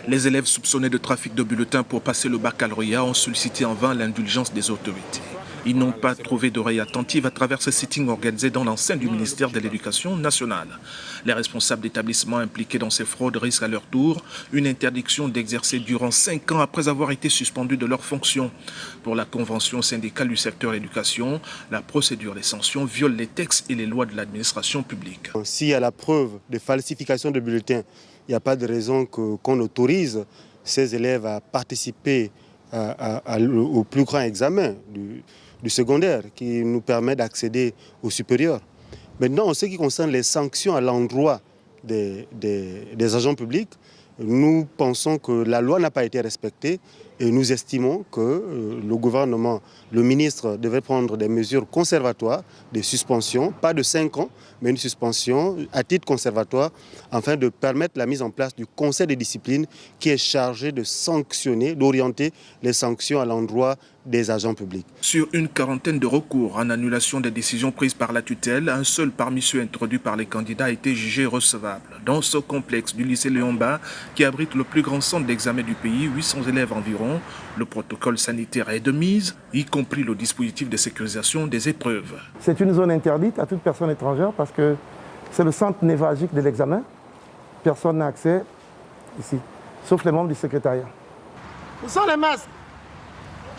Les élèves soupçonnés de trafic de bulletins pour passer le baccalauréat ont sollicité en vain l'indulgence des autorités. Ils n'ont pas trouvé d'oreille attentive à travers ce sitting organisé dans l'enceinte du ministère de l'Éducation nationale. Les responsables d'établissements impliqués dans ces fraudes risquent à leur tour une interdiction d'exercer durant 5 ans après avoir été suspendus de leurs fonctions. Pour la convention syndicale du secteur éducation, la procédure des sanctions viole les textes et les lois de l'administration publique. S'il y a la preuve de falsification de bulletins, il n'y a pas de raison qu'on autorise ces élèves à participer au plus grand examen du secondaire qui nous permet d'accéder au supérieur. Maintenant, en ce qui concerne les sanctions à l'endroit des agents publics, nous pensons que la loi n'a pas été respectée et nous estimons que le gouvernement, le ministre devait prendre des mesures conservatoires, des suspensions, pas de 5 ans, mais une suspension à titre conservatoire, afin de permettre la mise en place du conseil de discipline qui est chargé de sanctionner, d'orienter les sanctions à l'endroit des agents publics. Sur une quarantaine de recours en annulation des décisions prises par la tutelle, un seul parmi ceux introduits par les candidats a été jugé recevable. Dans ce complexe du lycée Léon-Bas, qui abrite le plus grand centre d'examen du pays, 800 élèves environ, le protocole sanitaire est de mise, y compris le dispositif de sécurisation des épreuves. C'est une zone interdite à toute personne étrangère parce que c'est le centre névralgique de l'examen. Personne n'a accès ici, sauf les membres du secrétariat. Où sont les masques?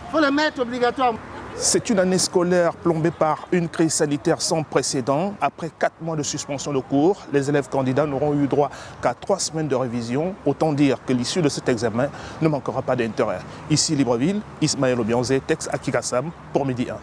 Il faut les mettre obligatoirement. C'est une année scolaire plombée par une crise sanitaire sans précédent. Après 4 mois de suspension de cours, les élèves candidats n'auront eu droit qu'à 3 semaines de révision. Autant dire que l'issue de cet examen ne manquera pas d'intérêt. Ici Libreville, Ismaël Obianzé, texte Akikassam pour Midi 1.